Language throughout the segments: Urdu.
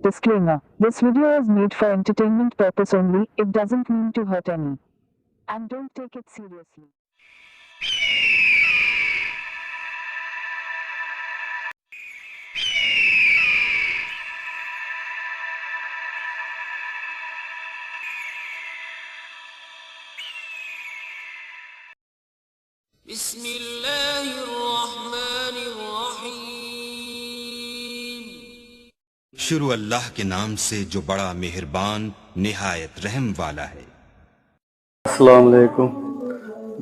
Disclaimer: this video is made for entertainment purpose only. It doesn't mean to hurt any. And don't take it seriously. شروع اللہ کے نام سے جو بڑا مہربان نہایت رحم والا ہے۔ السلام علیکم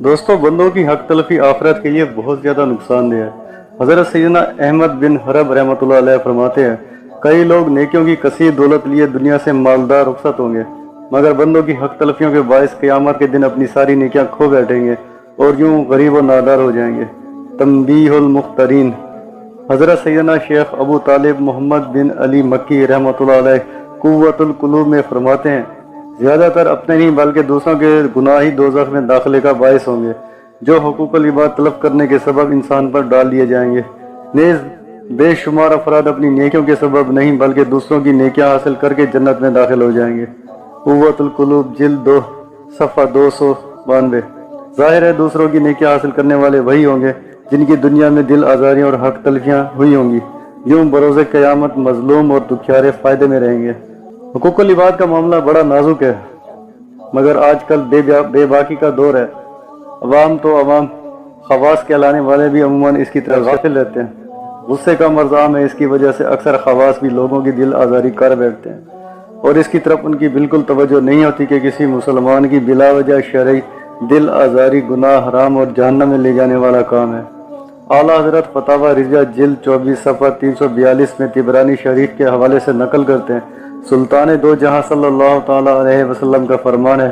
دوستو، بندوں کی حق تلفی آخرت کے لیے بہت زیادہ نقصان دہ ہے۔ حضرت سیدنا احمد بن حرب رحمۃ اللہ علیہ فرماتے ہیں، کئی لوگ نیکیوں کی کثیر دولت لیے دنیا سے مالدار رخصت ہوں گے، مگر بندوں کی حق تلفیوں کے باعث قیامت کے دن اپنی ساری نیکیاں کھو بیٹھیں گے اور یوں غریب و نادار ہو جائیں گے۔ تنبیہ المخترین۔ حضرت سیدنا شیخ ابو طالب محمد بن علی مکی رحمۃ اللہ علیہ قوت القلوب میں فرماتے ہیں، زیادہ تر اپنے نہیں بلکہ دوسروں کے گناہ ہی دوزخ میں داخلے کا باعث ہوں گے، جو حقوق العباد طلب کرنے کے سبب انسان پر ڈال دیے جائیں گے۔ نیز بے شمار افراد اپنی نیکیوں کے سبب نہیں بلکہ دوسروں کی نیکیاں حاصل کر کے جنت میں داخل ہو جائیں گے۔ قوت القلوب جلد 2 صفحہ 292۔ ظاہر ہے دوسروں کی نیکیاں حاصل کرنے والے وہی ہوں گے جن کی دنیا میں دل آزاریاں اور حق تلفیاں ہوئی ہوں گی، یوں بروز قیامت مظلوم اور دکھیارے فائدے میں رہیں گے۔ حقوق العباد کا معاملہ بڑا نازک ہے، مگر آج کل بے باکی کا دور ہے۔ عوام تو عوام، خواص کہلانے والے بھی عموماً اس کی طرف غافل رہتے ہیں۔ غصے کا مرض عام ہے، اس کی وجہ سے اکثر خواص بھی لوگوں کی دل آزاری کر بیٹھتے ہیں اور اس کی طرف ان کی بالکل توجہ نہیں ہوتی کہ کسی مسلمان کی بلا وجہ شرعی دل آزاری گناہ حرام اور جہنم میں لے جانے والا کام ہے۔ اعلیٰ حضرت فتاوی رضیہ جلد 24 صفحہ 342 میں طبرانی شریف کے حوالے سے نقل کرتے ہیں، سلطان دو جہاں صلی اللہ تعالیٰ علیہ وسلم کا فرمان ہے،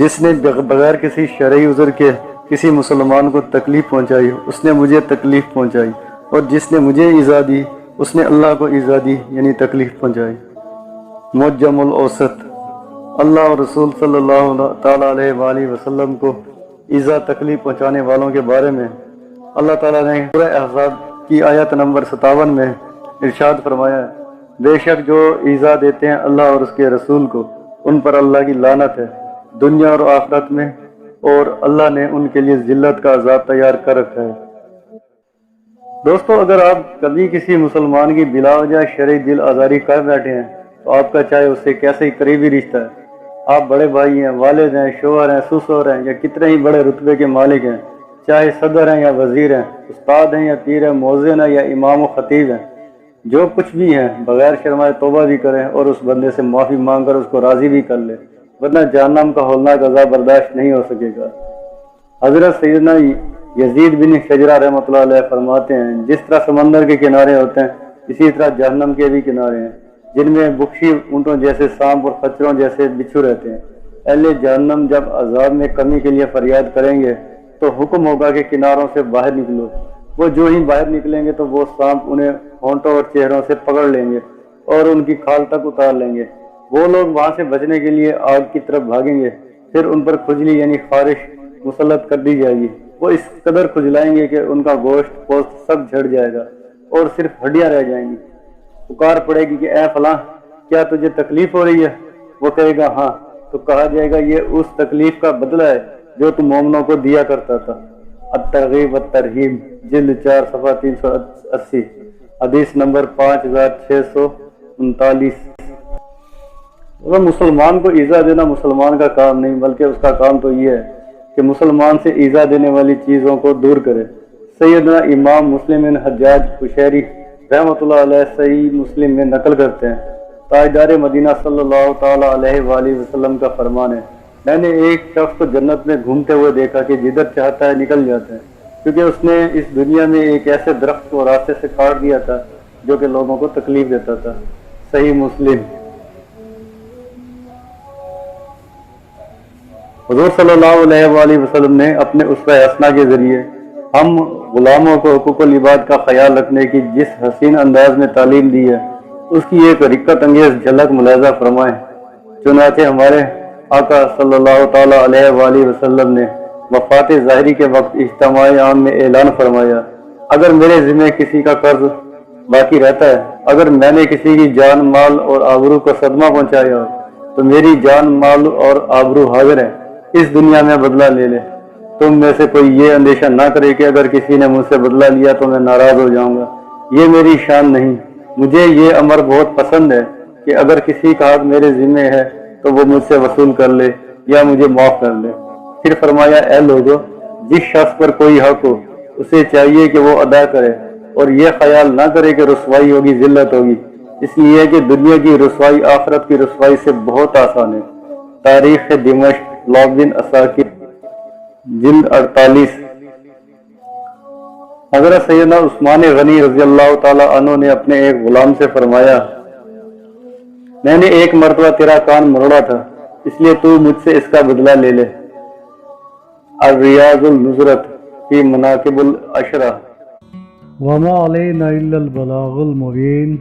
جس نے بغیر کسی شرعی عذر کے کسی مسلمان کو تکلیف پہنچائی اس نے مجھے تکلیف پہنچائی، اور جس نے مجھے ایذا دی اس نے اللہ کو ایذا دی، یعنی تکلیف پہنچائی۔ معجم الاوسط۔ اللہ اور رسول صلی اللہ تعالیٰ علیہ وآلہ وسلم کو ایذا تکلیف پہنچانے والوں کے بارے میں اللہ تعالیٰ نے سورہ احزاب کی آیت نمبر 57 میں ارشاد فرمایا ہے، بے شک جو ایذا دیتے ہیں اللہ اور اس کے رسول کو ان پر اللہ کی لعنت ہے دنیا اور آخرت میں، اور اللہ نے ان کے لیے ذلت کا عذاب تیار کر رکھا ہے۔ دوستو، اگر آپ کبھی کسی مسلمان کی بلا وجہ شرعی دل آزاری کر بیٹھے ہیں تو آپ کا چاہے اس سے کیسے ہی قریبی رشتہ ہے، آپ بڑے بھائی ہیں، والد ہیں، شوہر ہیں، سسر ہیں، یا کتنے ہی بڑے رتبے کے مالک ہیں، چاہے صدر ہیں یا وزیر ہیں، استاد ہیں یا پیر ہیں، مؤذن ہیں یا امام و خطیب ہیں، جو کچھ بھی ہیں، بغیر شرمائے توبہ بھی کریں اور اس بندے سے معافی مانگ کر اس کو راضی بھی کر لیں، ورنہ جہنم کا ہولناک عذاب برداشت نہیں ہو سکے گا۔ حضرت سیدنا یزید بن شجرہ رحمۃ اللہ علیہ فرماتے ہیں، جس طرح سمندر کے کنارے ہوتے ہیں اسی طرح جہنم کے بھی کنارے ہیں، جن میں بخشی اونٹوں جیسے سانپ اور خچروں جیسے بچھو رہتے ہیں۔ اہل جہنم جب عذاب میں کمی کے لیے فریاد کریں گے تو حکم ہوگا کہ کناروں سے باہر نکلو۔ وہ جو ہی باہر نکلیں گے تو وہ سانپ انہیں ہونٹوں اور چہروں سے پکڑ لیں گے اور ان کی کھال تک اتار لیں گے۔ وہ لوگ وہاں سے بچنے کے لیے آگ کی طرف بھاگیں گے، پھر ان پر کھجلی یعنی خارش مسلط کر دی جائے گی۔ وہ اس قدر کھجلائیں گے کہ ان کا گوشت پوست سب جھڑ جائے گا اور صرف ہڈیاں رہ جائیں گی۔ پکار پڑے گی کہ اے فلاں، کیا تجھے تکلیف ہو رہی ہے؟ وہ کہے گا ہاں، تو کہا جائے گا یہ اس تکلیف کا بدلہ ہے جو تم مومنوں کو دیا کرتا تھا۔ الترغیب والترہیب جلد 4 صفحہ 380، حدیث نمبر 5639۔ اگر مسلمان کو ایذا دینا مسلمان کا کام نہیں بلکہ اس کا کام تو یہ ہے کہ مسلمان سے ایذا دینے والی چیزوں کو دور کرے۔ سیدنا امام مسلم بن حجاج قشیری رحمۃ اللہ علیہ صحیح مسلم میں نقل کرتے ہیں، تاجدار مدینہ صلی اللہ تعالیٰ علیہ وآلہ وسلم کا فرمان ہے، میں نے ایک شخص کو جنت میں گھومتے ہوئے دیکھا کہ جدھر چاہتا ہے نکل جاتا ہے، کیونکہ اس نے اس دنیا میں ایک ایسے درخت کو راستے سے کاٹ دیا تھا جو کہ لوگوں کو تکلیف دیتا تھا۔ صحیح مسلم۔ حضور صلی اللہ علیہ وآلہ وسلم نے اپنے اسوہ حسنہ کے ذریعے ہم غلاموں کو حقوق العباد کا خیال رکھنے کی جس حسین انداز میں تعلیم دی ہے اس کی ایک رقت انگیز جھلک ملاحظہ فرمائیں۔ چنانچہ ہمارے آقا صلی اللہ تعالیٰ علیہ وآلہ وسلم نے وفات ظاہری کے وقت اجتماع عام میں اعلان فرمایا، اگر میرے ذمہ کسی کا قرض باقی رہتا ہے اگر میں نے کسی کی جان مال اور آبرو کو صدمہ پہنچایا ہو تو میری جان مال اور آبرو حاضر ہے، اس دنیا میں بدلہ لے لے۔ تم میں سے کوئی یہ اندیشہ نہ کرے کہ اگر کسی نے مجھ سے بدلہ لیا تو میں ناراض ہو جاؤں گا، یہ میری شان نہیں۔ مجھے یہ امر بہت پسند ہے کہ اگر کسی کا حق میرے ذمے ہے تو وہ مجھ سے وصول کر لے یا مجھے معاف کر لے۔ پھر فرمایا، اے لوگو، جس شخص پر کوئی حق ہو اسے چاہیے کہ وہ ادا کرے اور یہ خیال نہ کرے کہ رسوائی ہوگی، ذلت ہوگی، اس لیے کہ دنیا کی رسوائی آخرت کی رسوائی سے بہت آسان ہے۔ تاریخ دمشق، لاک بن اساکر، جلد 48۔ حضرت سیدنا عثمان غنی رضی اللہ تعالی عنہ نے اپنے ایک غلام سے فرمایا، میں نے ایک مرتبہ تیرا کان مروڑا تھا، اس لیے تو مجھ سے اس کا بدلہ لے لے۔ الریاض النظرت فی مناقب العشرہ۔ وما علینا الا البلاغ المبین۔